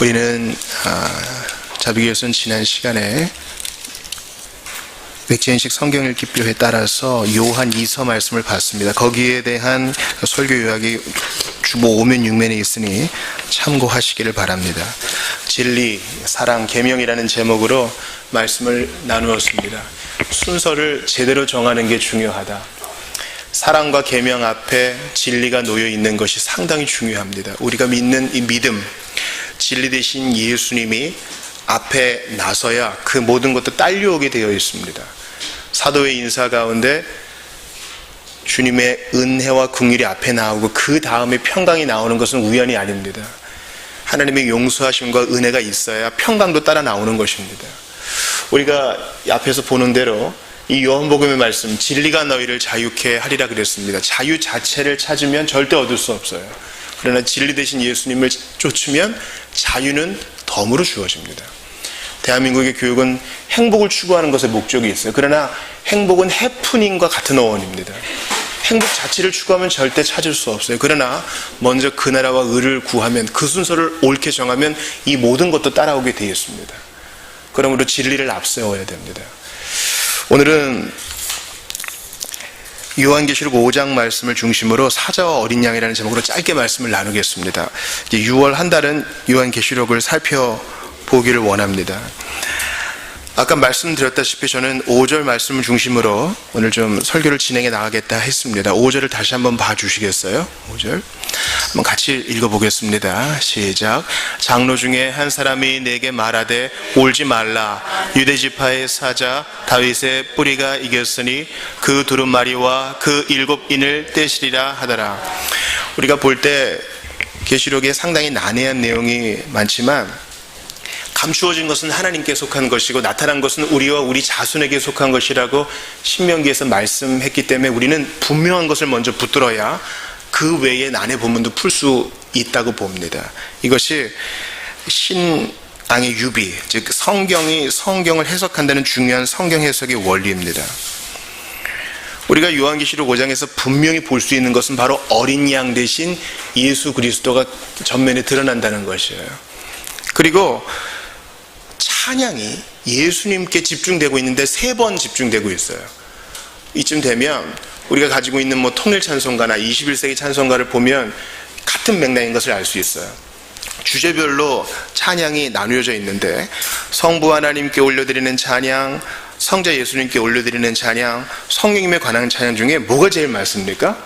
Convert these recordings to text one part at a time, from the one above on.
우리는 자비교회에서는 지난 시간에 백제인식 성경 읽기표에 따라서 요한 2서 말씀을 봤습니다. 거기에 대한 설교 요약이 주보 5면 6면에 있으니 참고하시기를 바랍니다. 진리, 사랑, 계명이라는 제목으로 말씀을 나누었습니다. 순서를 제대로 정하는 게 중요하다. 사랑과 계명 앞에 진리가 놓여 있는 것이 상당히 중요합니다. 우리가 믿는 이 믿음, 진리 되신 예수님이 앞에 나서야 그 모든 것도 딸려오게 되어 있습니다. 사도의 인사 가운데 주님의 은혜와 긍휼이 앞에 나오고 그 다음에 평강이 나오는 것은 우연이 아닙니다. 하나님의 용서하심과 은혜가 있어야 평강도 따라 나오는 것입니다. 우리가 앞에서 보는 대로 이 요한복음의 말씀, 진리가 너희를 자유케 하리라 그랬습니다. 자유 자체를 찾으면 절대 얻을 수 없어요. 그러나 진리 되신 예수님을 쫓으면 자유는 덤으로 주어집니다. 대한민국의 교육은 행복을 추구하는 것에 목적이 있어요. 그러나 행복은 해프닝과 같은 어원입니다. 행복 자체를 추구하면 절대 찾을 수 없어요. 그러나 먼저 그 나라와 의를 구하면, 그 순서를 옳게 정하면 이 모든 것도 따라오게 되어 있습니다. 그러므로 진리를 앞세워야 됩니다. 오늘은 요한계시록 5장 말씀을 중심으로 사자와 어린 양이라는 제목으로 짧게 말씀을 나누겠습니다. 이제 6월 한 달은 요한계시록을 살펴보기를 원합니다. 아까 말씀드렸다시피 저는 5절 말씀을 중심으로 오늘 좀 설교를 진행해 나가겠다 했습니다. 5절을 다시 한번 봐주시겠어요? 5절 한번 같이 읽어보겠습니다. 시작. 장로 중에 한 사람이 내게 말하되 울지 말라. 유대지파의 사자 다윗의 뿌리가 이겼으니 그 두루마리와 그 7인을 떼시리라 하더라. 우리가 볼 때 계시록에 상당히 난해한 내용이 많지만 감추어진 것은 하나님께 속한 것이고 나타난 것은 우리와 우리 자손에게 속한 것이라고 신명기에서 말씀했기 때문에 우리는 분명한 것을 먼저 붙들어야 그 외의 난해 부분도 풀 수 있다고 봅니다. 이것이 신앙의 유비, 즉 성경을 해석한다는 중요한 성경 해석의 원리입니다. 우리가 요한계시록 5장에서 분명히 볼 수 있는 것은 바로 어린 양 대신 예수 그리스도가 전면에 드러난다는 것이에요. 그리고 찬양이 예수님께 집중되고 있는데 3번 집중되고 있어요. 이쯤 되면 우리가 가지고 있는 통일 찬송가나 21세기 찬송가를 보면 같은 맥락인 것을 알 수 있어요. 주제별로 찬양이 나누어져 있는데 성부 하나님께 올려드리는 찬양, 성자 예수님께 올려드리는 찬양, 성령님에 관한 찬양 중에 뭐가 제일 많습니까?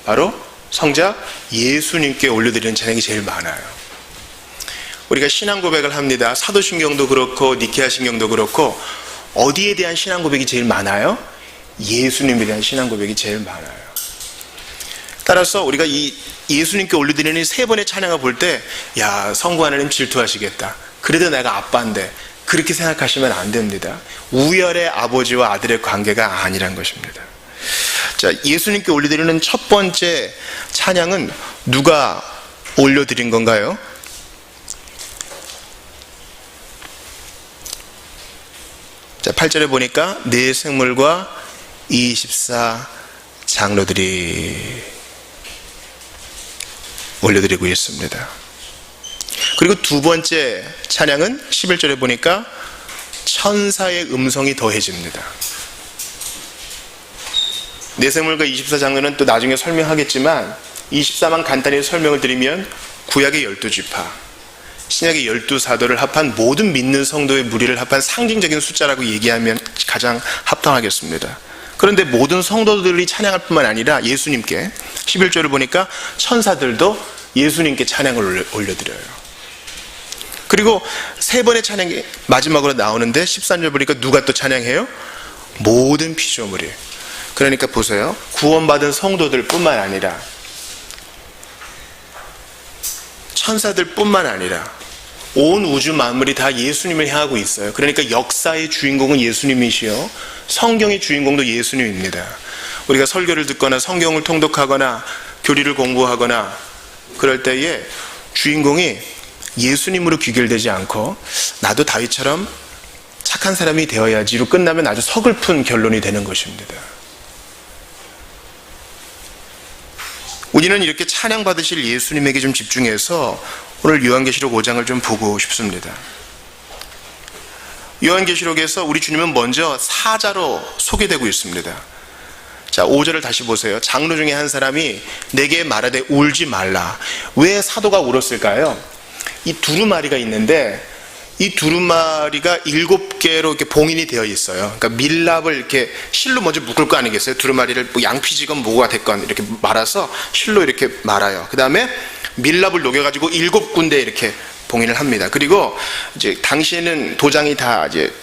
바로 성자 예수님께 올려드리는 찬양이 제일 많아요. 우리가 신앙 고백을 합니다. 사도신경도 그렇고 니케아 신경도 그렇고 어디에 대한 신앙 고백이 제일 많아요? 예수님에 대한 신앙 고백이 제일 많아요. 따라서 우리가 이 예수님께 올려드리는 3번의 찬양을 볼 때 야, 성부 하나님 질투하시겠다. 그래도 내가 아빠인데 그렇게 생각하시면 안 됩니다. 우열의 아버지와 아들의 관계가 아니란 것입니다. 자, 예수님께 올려드리는 첫 번째 찬양은 누가 올려드린 건가요? 자, 8절에 보니까 네 생물과 24 장로들이 올려드리고 있습니다. 그리고 두 번째 찬양은 11절에 보니까 천사의 음성이 더해집니다. 네 생물과 24 장로는 또 나중에 설명하겠지만 24만 간단히 설명을 드리면 구약의 12지파, 신약의 12사도를 합한 모든 믿는 성도의 무리를 합한 상징적인 숫자라고 얘기하면 가장 합당하겠습니다. 그런데 모든 성도들이 찬양할 뿐만 아니라 예수님께 11절을 보니까 천사들도 예수님께 찬양을 올려드려요. 그리고 3번의 찬양이 마지막으로 나오는데 13절 보니까 누가 또 찬양해요? 모든 피조물이. 그러니까 보세요. 구원받은 성도들 뿐만 아니라 천사들 뿐만 아니라 온 우주 만물이 다 예수님을 향하고 있어요. 그러니까 역사의 주인공은 예수님이시요 성경의 주인공도 예수님입니다. 우리가 설교를 듣거나 성경을 통독하거나 교리를 공부하거나 그럴 때에 주인공이 예수님으로 귀결되지 않고 나도 다윗처럼 착한 사람이 되어야지로 끝나면 아주 서글픈 결론이 되는 것입니다. 우리는 이렇게 찬양 받으실 예수님에게 좀 집중해서 오늘 요한계시록 5장을 좀 보고 싶습니다. 요한계시록에서 우리 주님은 먼저 사자로 소개되고 있습니다. 자, 5절을 다시 보세요. 장로 중에 한 사람이 내게 말하되 울지 말라. 왜 사도가 울었을까요? 이 두루마리가 있는데 이 두루마리가 7개로 이렇게 봉인이 되어 있어요. 그러니까 밀랍을 이렇게 실로 먼저 묶을 거 아니겠어요? 두루마리를 뭐 양피지건 뭐가 됐건 이렇게 말아서 실로 이렇게 말아요. 그 다음에 밀랍을 녹여가지고 7군데 이렇게 봉인을 합니다. 그리고 이제 당시에는 도장이 다 이제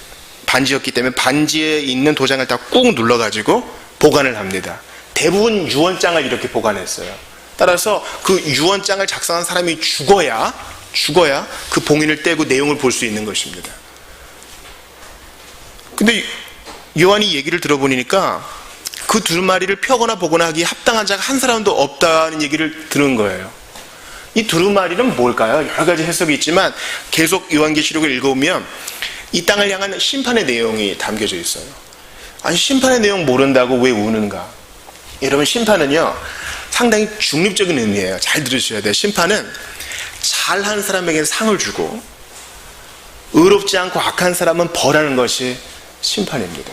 반지였기 때문에 반지에 있는 도장을 다 꾹 눌러가지고 보관을 합니다. 대부분 유언장을 이렇게 보관했어요. 따라서 그 유언장을 작성한 사람이 죽어야 그 봉인을 떼고 내용을 볼 수 있는 것입니다. 근데 요한이 얘기를 들어보니까 그 두루마리를 펴거나 보거나 하기에 합당한 자가 한 사람도 없다는 얘기를 들은 거예요. 이 두루마리는 뭘까요? 여러 가지 해석이 있지만 계속 요한계시록을 읽어보면 이 땅을 향한 심판의 내용이 담겨져 있어요. 아니, 심판의 내용 모른다고 왜 우는가? 여러분, 심판은요 상당히 중립적인 의미예요. 잘 들으셔야 돼요. 심판은 잘한 사람에게 상을 주고 의롭지 않고 악한 사람은 벌하는 것이 심판입니다.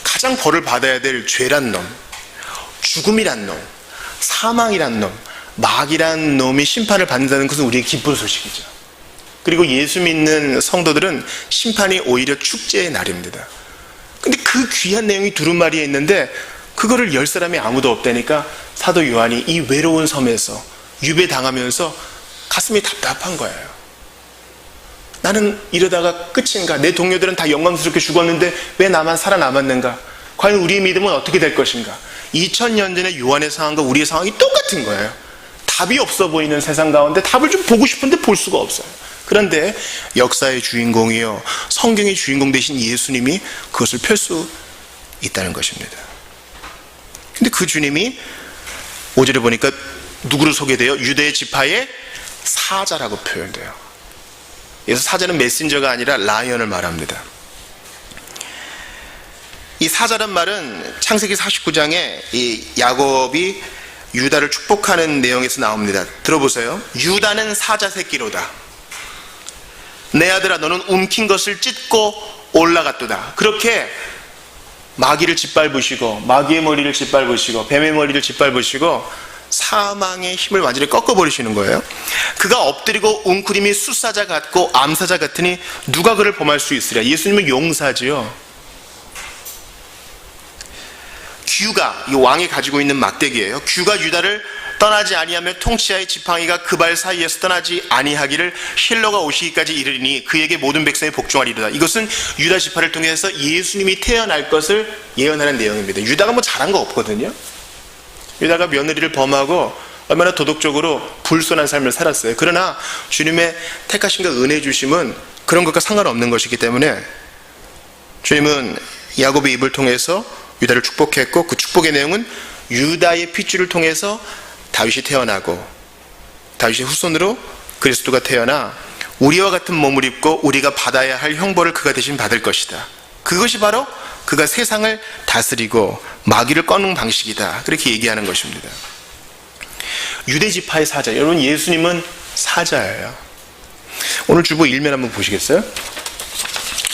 가장 벌을 받아야 될 죄란 놈, 죽음이란 놈, 사망이란 놈, 마귀란 놈이 심판을 받는다는 것은 우리의 기쁜 소식이죠. 그리고 예수 믿는 성도들은 심판이 오히려 축제의 날입니다. 근데 그 귀한 내용이 두루마리에 있는데 그거를 열 사람이 아무도 없다니까 사도 요한이 이 외로운 섬에서 유배당하면서 가슴이 답답한 거예요. 나는 이러다가 끝인가? 내 동료들은 다 영광스럽게 죽었는데 왜 나만 살아남았는가? 과연 우리의 믿음은 어떻게 될 것인가? 2000년 전에 요한의 상황과 우리의 상황이 똑같은 거예요. 답이 없어 보이는 세상 가운데 답을 좀 보고 싶은데 볼 수가 없어요. 그런데 역사의 주인공이요, 성경의 주인공 되신 예수님이 그것을 펼 수 있다는 것입니다. 근데 그 주님이 5절에 보니까 누구로 소개돼요? 유대 지파의 사자라고 표현돼요. 그래서 사자는 메신저가 아니라 라이언을 말합니다. 이 사자란 말은 창세기 49장에 이 야곱이 유다를 축복하는 내용에서 나옵니다. 들어보세요. 유다는 사자 새끼로다. 내 아들아, 너는 움킨 것을 찢고 올라갔도다. 그렇게 마귀를 짓밟으시고 마귀의 머리를 짓밟으시고 뱀의 머리를 짓밟으시고 사망의 힘을 완전히 꺾어버리시는 거예요. 그가 엎드리고 웅크림이 숫사자 같고 암사자 같으니 누가 그를 범할 수 있으랴. 예수님은 용사지요. 규가, 이 왕이 가지고 있는 막대기예요. 규가 유다를 떠나지 아니하며 통치하여 지팡이가 그 발 사이에서 떠나지 아니하기를 힐러가 오시기까지 이르리니 그에게 모든 백성이 복종하리로다. 이것은 유다 지파를 통해서 예수님이 태어날 것을 예언하는 내용입니다. 유다가 뭐 잘한 거 없거든요. 유다가 며느리를 범하고 얼마나 도덕적으로 불손한 삶을 살았어요. 그러나 주님의 택하심과 은혜 주심은 그런 것과 상관없는 것이기 때문에 주님은 야곱의 입을 통해서 유다를 축복했고, 그 축복의 내용은 유다의 핏줄을 통해서 다윗이 태어나고 다윗의 후손으로 그리스도가 태어나 우리와 같은 몸을 입고 우리가 받아야 할 형벌을 그가 대신 받을 것이다. 그것이 바로 그가 세상을 다스리고 마귀를 꺾는 방식이다. 그렇게 얘기하는 것입니다. 유대지파의 사자. 여러분, 예수님은 사자예요. 오늘 주보 일면 한번 보시겠어요?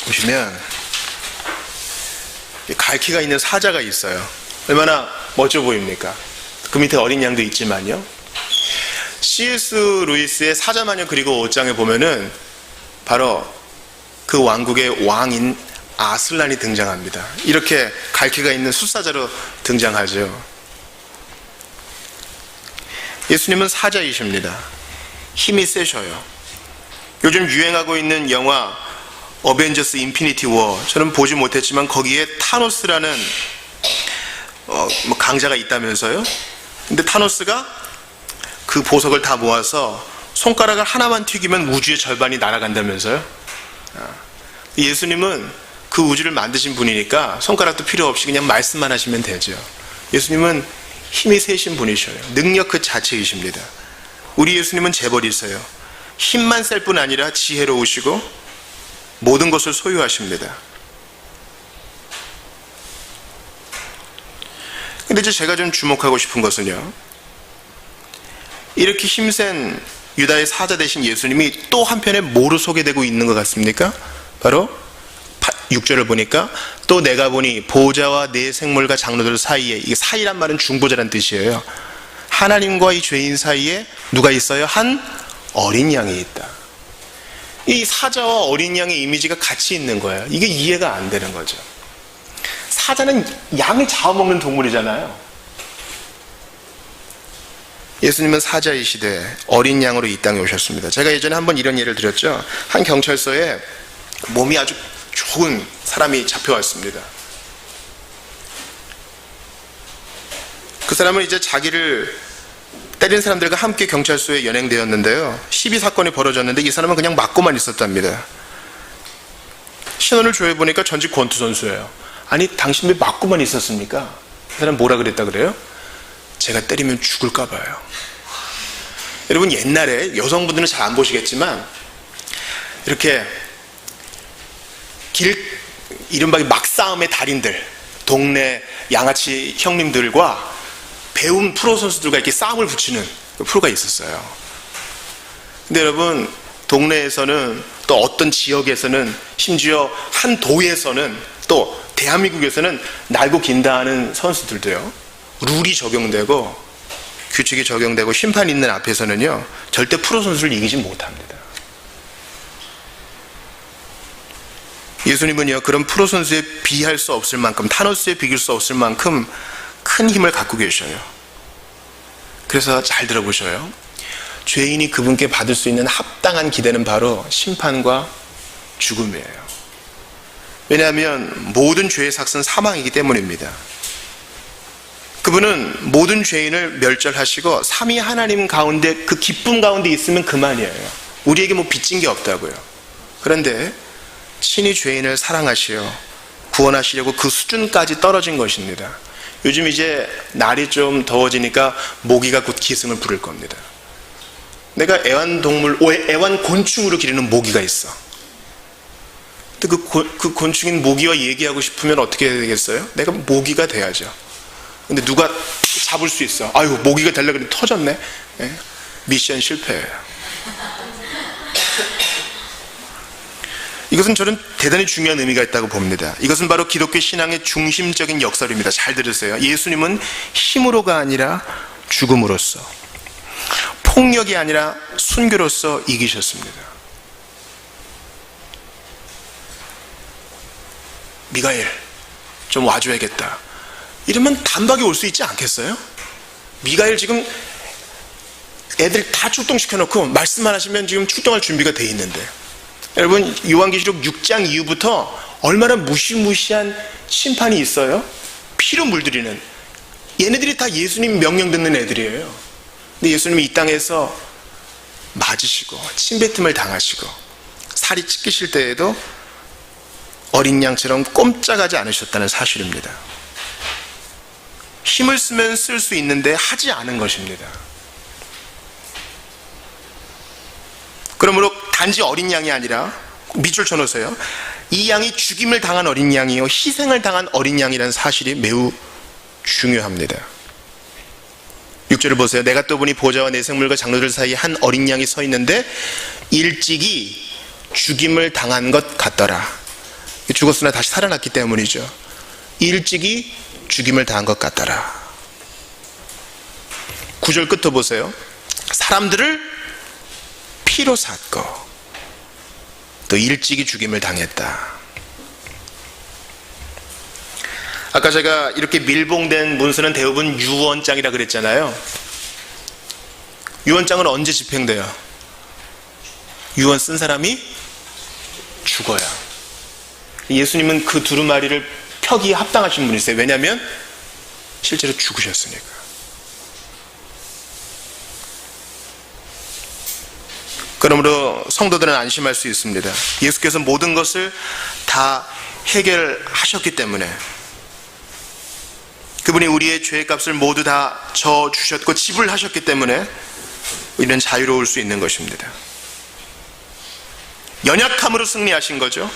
보시면 갈퀴가 있는 사자가 있어요. 얼마나 멋져 보입니까? 그 밑에 어린 양도 있지만요. C.S. 루이스의 사자마녀 그리고 5장에 보면은 바로 그 왕국의 왕인 아슬란이 등장합니다. 이렇게 갈퀴가 있는 숫사자로 등장하죠. 예수님은 사자이십니다. 힘이 세셔요. 요즘 유행하고 있는 영화 어벤져스 인피니티 워, 저는 보지 못했지만 거기에 타노스라는 강자가 있다면서요. 근데 타노스가 그 보석을 다 모아서 손가락을 하나만 튀기면 우주의 절반이 날아간다면서요. 예수님은 그 우주를 만드신 분이니까 손가락도 필요 없이 그냥 말씀만 하시면 되죠. 예수님은 힘이 세신 분이셔요. 능력 그 자체이십니다. 우리 예수님은 재벌이세요. 힘만 셀 뿐 아니라 지혜로우시고 모든 것을 소유하십니다. 근데 이제 제가 좀 주목하고 싶은 것은요, 이렇게 힘센 유다의 사자 되신 예수님이 또 한편에 뭐로 소개되고 있는 것 같습니까? 바로 6절을 보니까 또 내가 보니 보좌와 네 생물과 장로들 사이에, 이게 사이란 말은 중보자란 뜻이에요. 하나님과 이 죄인 사이에 누가 있어요? 한 어린 양이 있다. 이 사자와 어린 양의 이미지가 같이 있는 거예요. 이게 이해가 안 되는 거죠. 사자는 양을 잡아먹는 동물이잖아요. 예수님은 사자이시되 어린 양으로 이 땅에 오셨습니다. 제가 예전에 한번 이런 예를 드렸죠. 한 경찰서에 몸이 아주 좋은 사람이 잡혀왔습니다. 그 사람은 이제 자기를 때린 사람들과 함께 경찰서에 연행되었는데요. 시비 사건이 벌어졌는데 이 사람은 그냥 맞고만 있었답니다. 신원을 조회해보니까 전직 권투 선수예요. 아니, 당신 왜 맞고만 있었습니까? 그 사람 뭐라 그랬다 그래요? 제가 때리면 죽을까 봐요. 여러분, 옛날에 여성분들은 잘 안 보시겠지만 이렇게 이른바 막싸움의 달인들, 동네 양아치 형님들과 배운 프로 선수들과 이렇게 싸움을 붙이는 프로가 있었어요. 근데 여러분, 동네에서는 또 어떤 지역에서는, 심지어 한 도에서는, 또 대한민국에서는 날고 긴다 하는 선수들도요, 룰이 적용되고 규칙이 적용되고 심판 있는 앞에서는요 절대 프로 선수를 이기지 못합니다. 예수님은요 그런 프로 선수에 비할 수 없을 만큼, 타노스에 비길 수 없을 만큼 큰 힘을 갖고 계셔요. 그래서 잘 들어보셔요. 죄인이 그분께 받을 수 있는 합당한 기대는 바로 심판과 죽음이에요. 왜냐하면 모든 죄의 삭은 사망이기 때문입니다. 그분은 모든 죄인을 멸절하시고 삼위 하나님 가운데, 그 기쁨 가운데 있으면 그만이에요. 우리에게 뭐 빚진 게 없다고요. 그런데 친히 죄인을 사랑하시어 구원하시려고 그 수준까지 떨어진 것입니다. 요즘 이제 날이 좀 더워지니까 모기가 곧 기승을 부릴 겁니다. 내가 애완곤충으로 기르는 모기가 있어. 근데 그 곤충인 모기와 얘기하고 싶으면 어떻게 해야 되겠어요? 내가 모기가 돼야죠. 근데 누가 잡을 수 있어. 아유, 모기가 되려고 했는데 터졌네. 네? 미션 실패예요. 이것은 저는 대단히 중요한 의미가 있다고 봅니다. 이것은 바로 기독교 신앙의 중심적인 역설입니다. 잘 들으세요. 예수님은 힘으로가 아니라 죽음으로써, 폭력이 아니라 순교로써 이기셨습니다. 미가엘, 좀 와줘야겠다. 이러면 단박에 올 수 있지 않겠어요? 미가엘 지금 애들 다 출동시켜놓고 말씀만 하시면 지금 출동할 준비가 돼 있는데, 여러분, 요한계시록 6장 이후부터 얼마나 무시무시한 심판이 있어요? 피로 물들이는. 얘네들이 다 예수님 명령 듣는 애들이에요. 근데 예수님이 이 땅에서 맞으시고 침뱉음을 당하시고 살이 찢기실 때에도 어린 양처럼 꼼짝하지 않으셨다는 사실입니다. 힘을 쓰면 쓸 수 있는데 하지 않은 것입니다. 그러므로 단지 어린 양이 아니라, 밑줄 쳐놓으세요. 이 양이 죽임을 당한 어린 양이요, 희생을 당한 어린 양이라는 사실이 매우 중요합니다. 6절을 보세요. 내가 또 보니 보좌와 네 생물과 장로들 사이에 한 어린 양이 서 있는데 일찍이 죽임을 당한 것 같더라. 죽었으나 다시 살아났기 때문이죠. 일찍이 죽임을 당한 것 같더라. 9절 끝도 보세요. 사람들을 피로 샀고 또 일찍이 죽임을 당했다. 아까 제가 이렇게 밀봉된 문서는 대부분 유언장이라 그랬잖아요. 유언장은 언제 집행돼요? 유언 쓴 사람이 죽어야. 예수님은 그 두루마리를 펴기에 합당하신 분이세요. 왜냐하면 실제로 죽으셨으니까. 그러므로 성도들은 안심할 수 있습니다. 예수께서 모든 것을 다 해결하셨기 때문에, 그분이 우리의 죄의 값을 모두 다 져주셨고 지불하셨기 때문에 우리는 자유로울 수 있는 것입니다. 연약함으로 승리하신 거죠.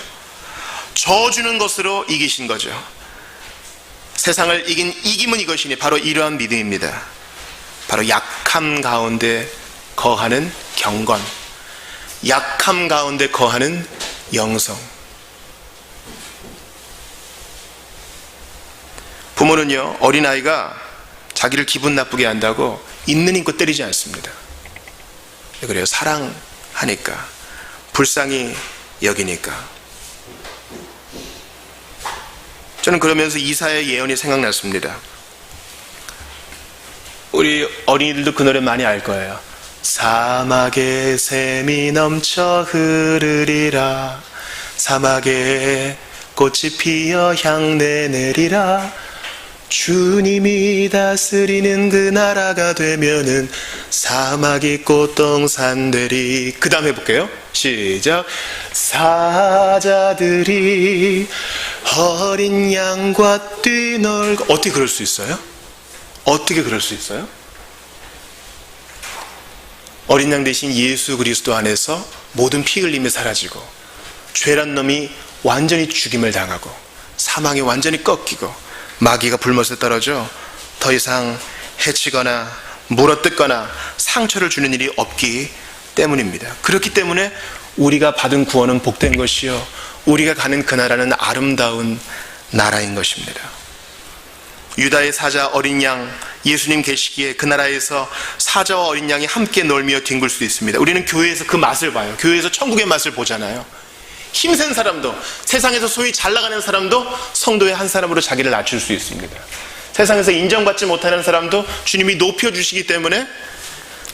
져주는 것으로 이기신 거죠. 세상을 이긴 이김은 이것이니 바로 이러한 믿음입니다. 바로 약함 가운데 거하는 경건, 약함 가운데 거하는 영성. 부모는요, 어린아이가 자기를 기분 나쁘게 한다고 있는 힘껏 때리지 않습니다. 왜 그래요? 사랑하니까, 불쌍히 여기니까. 저는 그러면서 이사야의 예언이 생각났습니다. 우리 어린이들도 그 노래 많이 알 거예요. 사막에 샘이 넘쳐 흐르리라, 사막에 꽃이 피어 향내 내리라, 주님이 다스리는 그 나라가 되면은 사막이 꽃동산 되리. 그 다음 해볼게요. 시작. 사자들이 어린 양과 뛰놀고. 어떻게 그럴 수 있어요? 어떻게 그럴 수 있어요? 어린 양 대신 예수 그리스도 안에서 모든 피 흘림이 사라지고, 죄란 놈이 완전히 죽임을 당하고, 사망이 완전히 꺾이고, 마귀가 불못에 떨어져 더 이상 해치거나 물어뜯거나 상처를 주는 일이 없기 때문입니다. 그렇기 때문에 우리가 받은 구원은 복된 것이요, 우리가 가는 그 나라는 아름다운 나라인 것입니다. 유다의 사자 어린 양, 예수님 계시기에 그 나라에서 사자와 어린 양이 함께 놀며 뒹굴 수 있습니다. 우리는 교회에서 그 맛을 봐요. 교회에서 천국의 맛을 보잖아요. 힘센 사람도, 세상에서 소위 잘 나가는 사람도 성도의 한 사람으로 자기를 낮출 수 있습니다. 세상에서 인정받지 못하는 사람도 주님이 높여주시기 때문에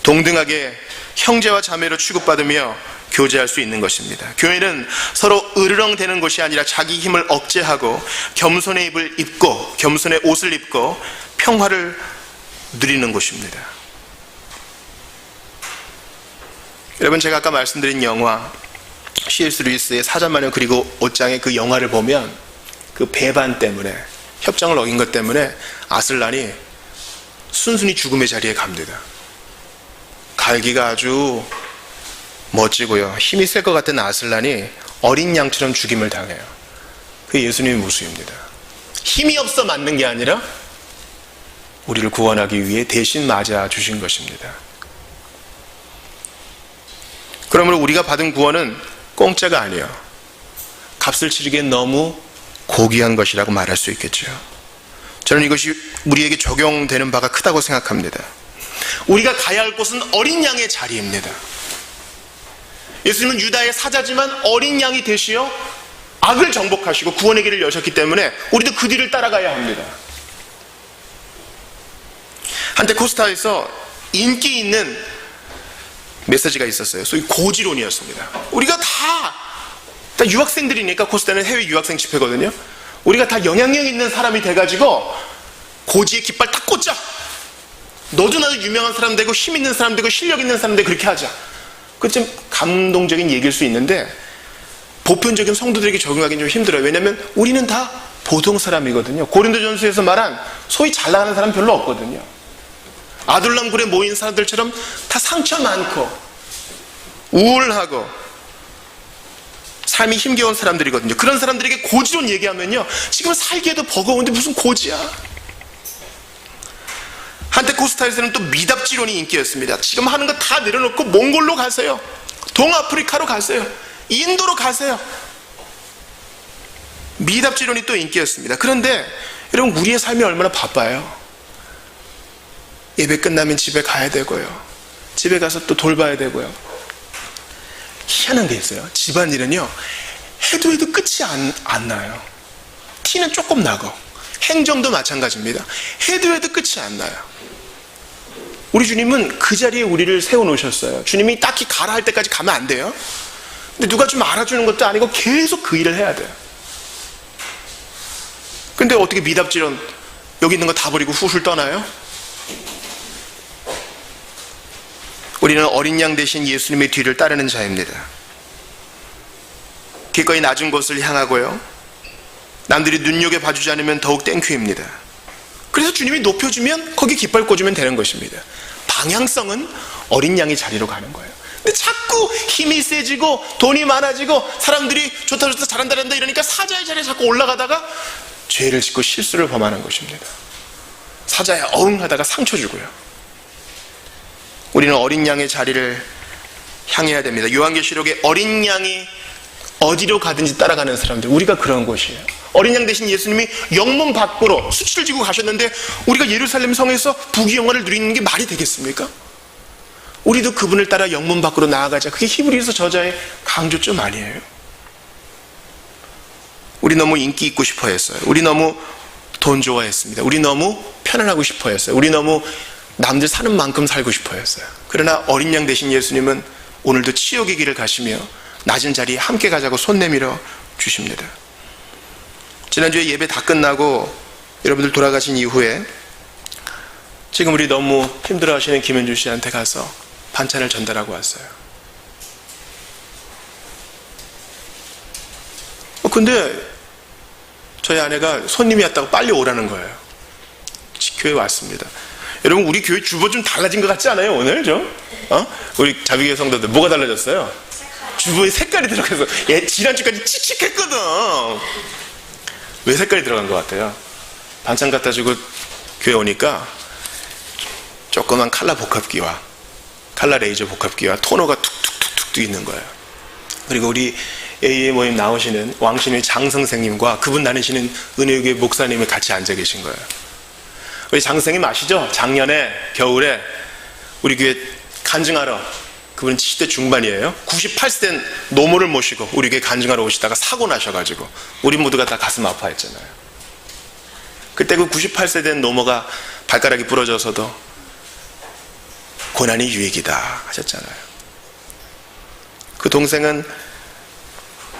동등하게 형제와 자매로 취급받으며 교제할 수 있는 것입니다. 교회는 서로 으르렁대는 것이 아니라 자기 힘을 억제하고 겸손의 옷을 입고 평화를 누리는 곳입니다. 여러분, 제가 아까 말씀드린 영화 C.S. 루이스의 사자마녀 그리고 옷장의 그 영화를 보면 그 배반 때문에, 협정을 어긴 것 때문에 아슬란이 순순히 죽음의 자리에 갑니다. 갈기가 아주 멋지고요, 힘이 셀 것 같은 아슬란이 어린 양처럼 죽임을 당해요. 그게 예수님의 모습입니다. 힘이 없어 맞는 게 아니라 우리를 구원하기 위해 대신 맞아 주신 것입니다. 그러므로 우리가 받은 구원은 공짜가 아니에요. 값을 치르기엔 너무 고귀한 것이라고 말할 수 있겠죠. 저는 이것이 우리에게 적용되는 바가 크다고 생각합니다. 우리가 가야 할 곳은 어린 양의 자리입니다. 예수님은 유다의 사자지만 어린 양이 되시어 악을 정복하시고 구원의 길을 여셨기 때문에 우리도 그 뒤를 따라가야 합니다. 한때 코스타에서 인기 있는 메시지가 있었어요. 소위 고지론이었습니다. 우리가 다 유학생들이니까, 코스타는 해외 유학생 집회거든요. 우리가 다 영향력 있는 사람이 돼가지고 고지의 깃발 딱 꽂자. 너도 나도 유명한 사람 되고 힘 있는 사람 되고 실력 있는 사람 되고 그렇게 하자. 그 좀 감동적인 얘기일 수 있는데 보편적인 성도들에게 적용하기는 좀 힘들어요. 왜냐하면 우리는 다 보통 사람이거든요. 고린도전서에서 말한 소위 잘 나가는 사람 별로 없거든요. 아둘람굴에 모인 사람들처럼 다 상처 많고 우울하고 삶이 힘겨운 사람들이거든요. 그런 사람들에게 고지론 얘기하면요, 지금 살기에도 버거운데 무슨 고지야. 한때 코스타에서는 또 미답지론이 인기였습니다. 지금 하는 거 다 내려놓고 몽골로 가세요, 동아프리카로 가세요, 인도로 가세요. 미답지론이 또 인기였습니다. 그런데 여러분, 우리의 삶이 얼마나 바빠요. 예배 끝나면 집에 가야 되고요, 집에 가서 또 돌봐야 되고요. 희한한 게 있어요. 집안일은요, 해도 끝이 안 나요. 티는 조금 나고, 행정도 마찬가지입니다. 해도 끝이 안 나요. 우리 주님은 그 자리에 우리를 세워놓으셨어요. 주님이 딱히 가라 할 때까지 가면 안 돼요. 근데 누가 좀 알아주는 것도 아니고 계속 그 일을 해야 돼요. 근데 어떻게 미답지론 여기 있는 거 다 버리고 훌훌 떠나요? 우리는 어린 양 대신 예수님의 뒤를 따르는 자입니다. 기꺼이 낮은 곳을 향하고요, 남들이 눈여겨봐주지 않으면 더욱 땡큐입니다. 그래서 주님이 높여주면 거기 깃발 꽂으면 되는 것입니다. 방향성은 어린 양의 자리로 가는 거예요. 근데 자꾸 힘이 세지고 돈이 많아지고 사람들이 좋다 잘한다 이러니까 사자의 자리에 자꾸 올라가다가 죄를 짓고 실수를 범하는 것입니다. 사자에 어응하다가 상처 주고요. 우리는 어린 양의 자리를 향해야 됩니다. 요한계시록에 어린 양이 어디로 가든지 따라가는 사람들, 우리가 그런 곳이에요. 어린 양 대신 예수님이 영문 밖으로 수치를 지고 가셨는데 우리가 예루살렘 성에서 부귀영화를 누리는 게 말이 되겠습니까? 우리도 그분을 따라 영문 밖으로 나아가자. 그게 히브리서 저자의 강조점 아니에요? 우리 너무 인기 있고 싶어 했어요. 우리 너무 돈 좋아했습니다. 우리 너무 편안하고 싶어 했어요. 우리 너무 남들 사는 만큼 살고 싶어 했어요. 그러나 어린 양 대신 예수님은 오늘도 치욕의 길을 가시며 낮은 자리에 함께 가자고 손 내밀어 주십니다. 지난주에 예배 다 끝나고 여러분들 돌아가신 이후에 지금 우리 너무 힘들어하시는 김현주 씨한테 가서 반찬을 전달하고 왔어요. 근데 저희 아내가 손님이 왔다고 빨리 오라는 거예요. 교회 왔습니다. 여러분, 우리 교회 주보 좀 달라진 것 같지 않아요, 오늘 좀? 우리 자비교회 성도들 뭐가 달라졌어요? 주보에 색깔이 들어가서 지난주까지 칙칙했거든. 왜 색깔이 들어간 것 같아요? 반찬 갖다 주고 교회 오니까 조그만 칼라 복합기와 칼라 레이저 복합기와 토너가 툭툭툭툭 있는 거예요. 그리고 우리 AA 모임 나오시는 왕신의 장 선생님과 그분 다니시는 은혜교회 목사님이 같이 앉아 계신 거예요. 우리 장 선생님 아시죠? 작년에 겨울에 우리 교회 간증하러, 그분은 70대 중반이에요. 98세 된 노모를 모시고 우리 교회 간증하러 오시다가 사고 나셔가지고 우리 모두가 다 가슴 아파했잖아요. 그때 그 98세 된 노모가 발가락이 부러져서도 고난이 유익이다 하셨잖아요. 그 동생은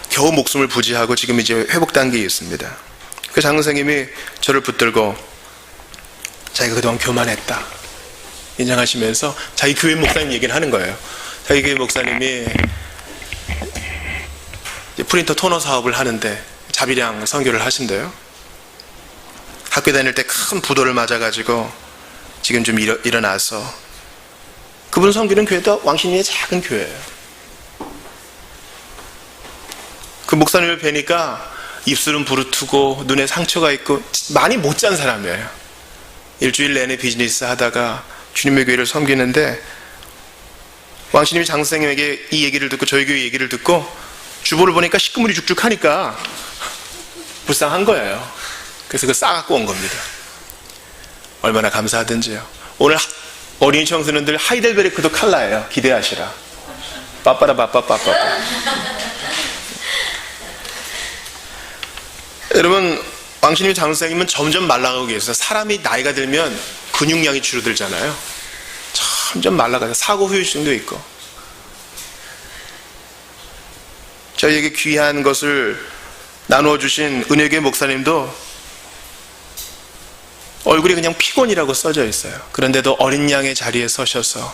겨우 목숨을 부지하고 지금 이제 회복 단계에 있습니다. 그 장 선생님이 저를 붙들고 자기가 그동안 교만했다 인정하시면서 자기 교회 목사님 얘기를 하는 거예요. 자기 교회 목사님이 프린터 토너 사업을 하는데 자비량 선교를 하신대요. 학교 다닐 때 큰 부도를 맞아가지고 지금 좀 일어나서 그분 섬기는 교회도 왕신이의 작은 교회예요. 그 목사님을 뵈니까 입술은 부르트고 눈에 상처가 있고 많이 못 잔 사람이에요. 일주일 내내 비즈니스 하다가 주님의 교회를 섬기는데 왕신님이 장 선생님에게 이 얘기를 듣고 저희 교회 얘기를 듣고 주보를 보니까 식구물이 죽죽하니까 불쌍한 거예요. 그래서 그거 싸갖고 온 겁니다. 얼마나 감사하든지요. 오늘 어린이 청소년들 하이델베르크도 칼라예요. 기대하시라. 빠빠라 빠빠빠빠. 여러분, 왕신님 장 선생님은 점점 말라가고 계세요. 사람이 나이가 들면 근육량이 줄어들잖아요. 점점 말라가서 사고 후유증도 있고. 저희에게 귀한 것을 나누어 주신 은혜교회 목사님도 얼굴이 그냥 피곤이라고 써져 있어요. 그런데도 어린 양의 자리에 서셔서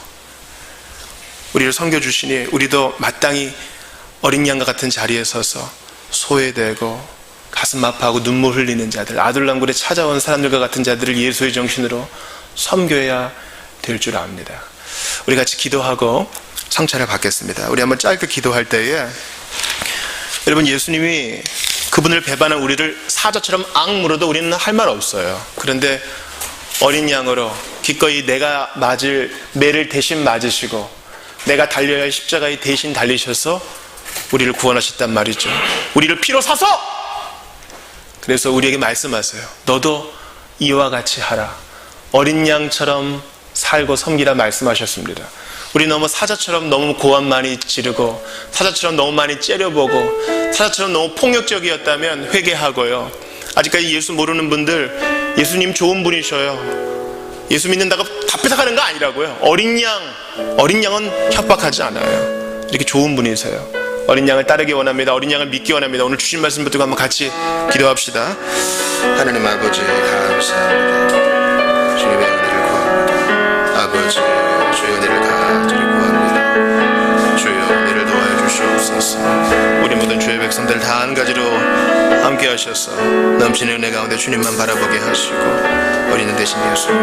우리를 섬겨주시니 우리도 마땅히 어린 양과 같은 자리에 서서 소외되고 가슴 아파하고 눈물 흘리는 자들, 아둘람굴에 찾아온 사람들과 같은 자들을 예수의 정신으로 섬겨야 될 줄 압니다. 우리 같이 기도하고 성찬을 받겠습니다. 우리 한번 짧게 기도할 때에 여러분, 예수님이 그분을 배반한 우리를 사자처럼 악 물어도 우리는 할 말 없어요. 그런데 어린 양으로 기꺼이 내가 맞을 매를 대신 맞으시고 내가 달려야 할 십자가에 대신 달리셔서 우리를 구원하셨단 말이죠. 우리를 피로 사서! 그래서 우리에게 말씀하세요. 너도 이와 같이 하라. 어린 양처럼 살고 섬기라 말씀하셨습니다. 우리 너무 사자처럼 너무 고함 많이 지르고 사자처럼 너무 많이 째려보고 사자처럼 너무 폭력적이었다면 회개하고요. 아직까지 예수 모르는 분들, 예수님 좋은 분이셔요. 예수 믿는다고 다 뺏어가는 거 아니라고요. 어린 양은 협박하지 않아요. 이렇게 좋은 분이세요. 어린 양을 따르기 원합니다. 어린 양을 믿기 원합니다. 오늘 주신 말씀 붙들고 한번 같이 기도합시다. 하나님 아버지 감사합니다. 주님의 은혜를 구합니다. 아버지 주의 은혜를 다 드리고 합니다. 주여 은혜를 도와여 주시옵소서. 우리 모든 주의 백성들 다 한 가지로 함께 하셔서 넘치는 은혜 가운데 주님만 바라보게 하시고 어린 양 대신 예수님,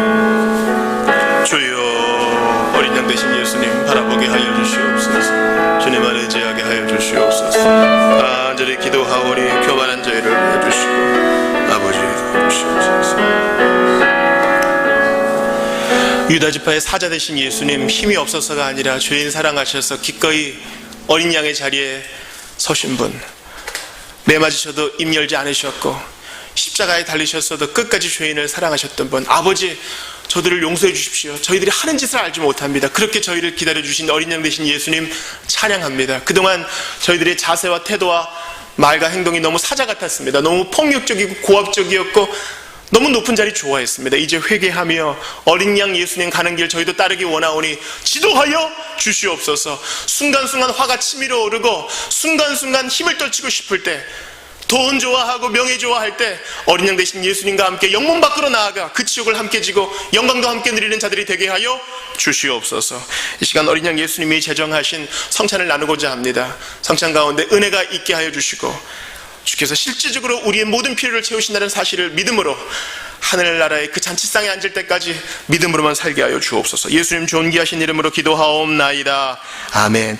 주여 어린 양 대신 예수님 바라보게 하여 주시옵소서. 주님만 의지하게 하여 주시옵소서. 간절히 기도하오니 교만한 저희를 해주시고 아버지 주시옵소서. 유다 지파의 사자 되신 예수님, 힘이 없어서가 아니라 죄인 사랑하셔서 기꺼이 어린 양의 자리에 서신 분, 매 맞으셔도 입 열지 않으셨고 십자가에 달리셨어도 끝까지 죄인을 사랑하셨던 분, 아버지 저들을 용서해 주십시오. 저희들이 하는 짓을 알지 못합니다. 그렇게 저희를 기다려주신 어린 양 되신 예수님 찬양합니다. 그동안 저희들의 자세와 태도와 말과 행동이 너무 사자 같았습니다. 너무 폭력적이고 고압적이었고 너무 높은 자리 좋아했습니다. 이제 회개하며 어린 양 예수님 가는 길 저희도 따르기 원하오니 지도하여 주시옵소서. 순간순간 화가 치밀어 오르고 순간순간 힘을 떨치고 싶을 때, 돈 좋아하고 명예 좋아할 때 어린 양 되신 예수님과 함께 영문 밖으로 나아가 그 지옥을 함께 지고 영광도 함께 누리는 자들이 되게 하여 주시옵소서. 이 시간 어린 양 예수님이 제정하신 성찬을 나누고자 합니다. 성찬 가운데 은혜가 있게 하여 주시고 주께서 실질적으로 우리의 모든 필요를 채우신다는 사실을 믿음으로 하늘나라의 그 잔치상에 앉을 때까지 믿음으로만 살게 하여 주옵소서. 예수님 존귀하신 이름으로 기도하옵나이다. 아멘.